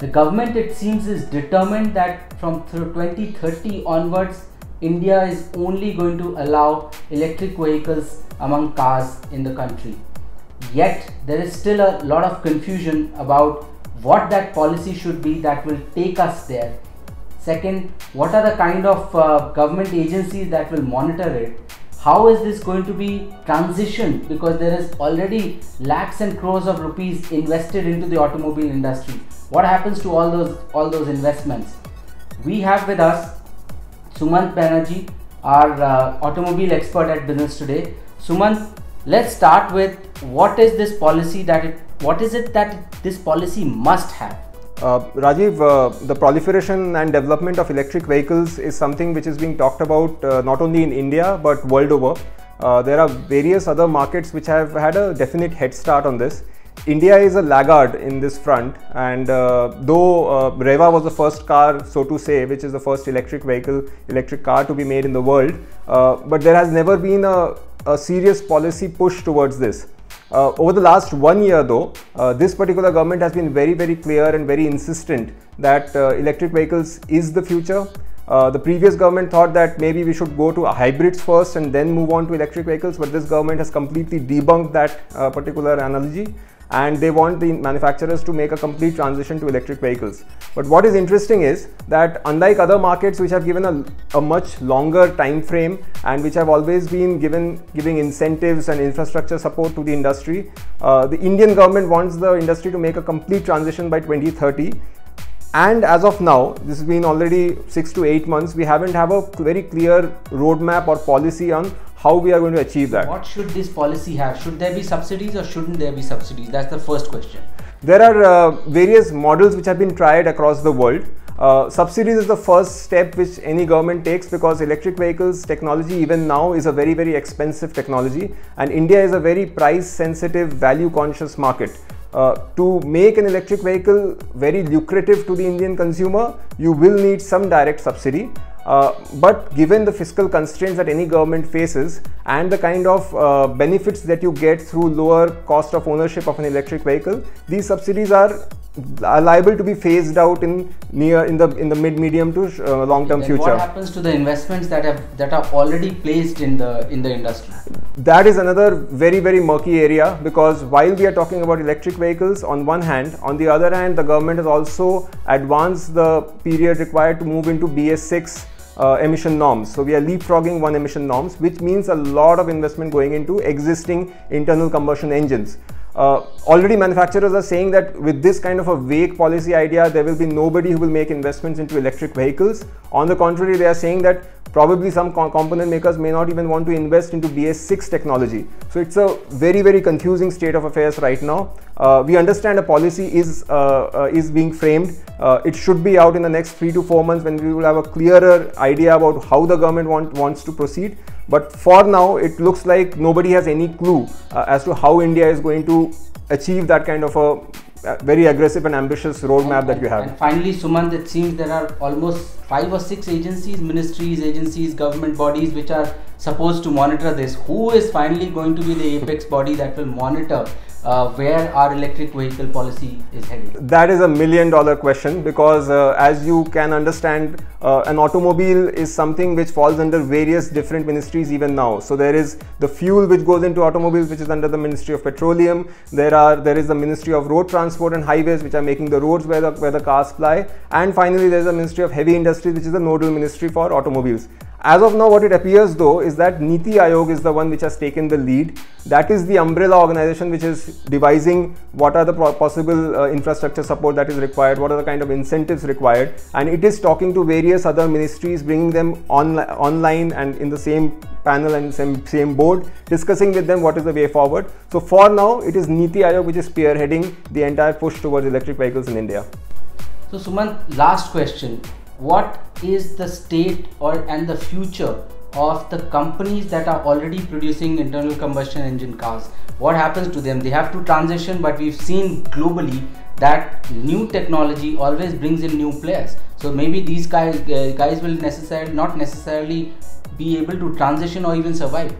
The government, it seems, is determined that from 2030 onwards, India is only going to allow electric vehicles among cars in the country. Yet there is still a lot of confusion about what that policy should be that will take us there. Second, what are the kind of government agencies that will monitor it? How is this going to be transitioned? Because there is already lakhs and crores of rupees invested into the automobile industry. What happens to all those investments? We have with us Sumant Banerjee, our automobile expert at Business Today. Sumant, let's start with what is this policy what is it that this policy must have? Rajiv, the proliferation and development of electric vehicles is something which is being talked about not only in India but world over. There are various other markets which have had a definite head start on this. India is a laggard in this front, and though Reva was the first car, so to say, which is the first electric car to be made in the world, but there has never been a serious policy push towards this. Over the last 1 year though, this particular government has been very, very clear and very insistent that electric vehicles is the future. The previous government thought that maybe we should go to hybrids first and then move on to electric vehicles, but this government has completely debunked that particular analogy, and they want the manufacturers to make a complete transition to electric vehicles. But what is interesting is that unlike other markets which have given a much longer time frame and which have always been giving incentives and infrastructure support to the industry, the Indian government wants the industry to make a complete transition by 2030. And as of now, this has been already 6 to 8 months, we haven't have a very clear roadmap or policy on how we are going to achieve that. What should this policy have? Should there be subsidies or shouldn't there be subsidies? That's the first question. There are various models which have been tried across the world. Subsidies is the first step which any government takes, because electric vehicles technology even now is a very, very expensive technology, and India is a very price sensitive, value conscious market. To make an electric vehicle very lucrative to the Indian consumer, you will need some direct subsidy. But given the fiscal constraints that any government faces and the kind of benefits that you get through lower cost of ownership of an electric vehicle, these subsidies are liable to be phased out in the medium to long term future. What happens to the investments that are already placed in the industry? That is another very, very murky area, because while we are talking about electric vehicles on one hand, on the other hand the government has also advanced the period required to move into BS6 emission norms. So we are leapfrogging one emission norms, which means a lot of investment going into existing internal combustion engines. Already manufacturers are saying that with this kind of a vague policy idea, there will be nobody who will make investments into electric vehicles. On the contrary, they are saying that probably some component makers may not even want to invest into BS6 technology. So it's a very, very confusing state of affairs right now. We understand a policy is being framed. It should be out in the next 3 to 4 months, when we will have a clearer idea about how the government wants to proceed. But for now, it looks like nobody has any clue as to how India is going to achieve that kind of a very aggressive and ambitious roadmap that we have. And finally, Sumant, it seems there are almost 5 or 6 agencies, ministries, government bodies which are supposed to monitor this. Who is finally going to be the apex body that will monitor where our electric vehicle policy is heading? That is $1 million question, because as you can understand, an automobile is something which falls under various different ministries even now. So there is the fuel which goes into automobiles, which is under the Ministry of Petroleum. There is the Ministry of Road Transport and Highways, which are making the roads where the cars fly. And finally, there is the Ministry of Heavy Industries, which is the nodal ministry for automobiles. As of now, what it appears though is that Niti Aayog is the one which has taken the lead. That is the umbrella organization which is devising what are the possible infrastructure support that is required, what are the kind of incentives required, and it is talking to various other ministries, bringing them online and in the same panel and same board, discussing with them what is the way forward. So for now, it is Niti Aayog which is spearheading the entire push towards electric vehicles in India. So Sumant, last question. What is the state and the future of the companies that are already producing internal combustion engine cars? What happens to them? They have to transition, but we've seen globally that new technology always brings in new players. So maybe these guys will not necessarily be able to transition or even survive.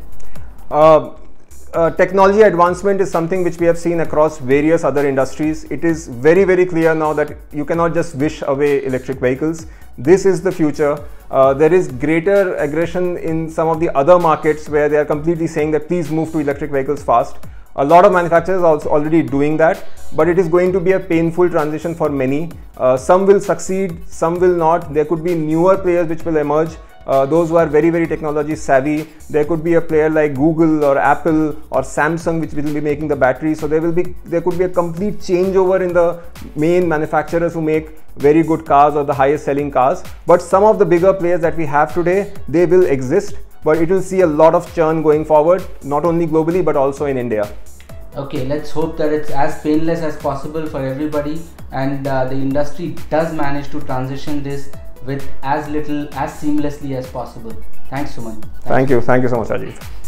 technology advancement is something which we have seen across various other industries. It is very, very clear now that you cannot just wish away electric vehicles. This is the future. There is greater aggression in some of the other markets where they are completely saying that please move to electric vehicles fast. A lot of manufacturers are also already doing that, but it is going to be a painful transition for many. Some will succeed, some will not. There could be newer players which will emerge. Those who are very, very technology savvy. There could be a player like Google or Apple or Samsung which will be making the batteries. So there could be a complete changeover in the main manufacturers who make very good cars or the highest selling cars. But some of the bigger players that we have today, they will exist, but it will see a lot of churn going forward, not only globally but also in India. Okay, let's hope that it's as painless as possible for everybody, and the industry does manage to transition this with as seamlessly as possible. Thanks, Suman. Thank you so much, Rajiv.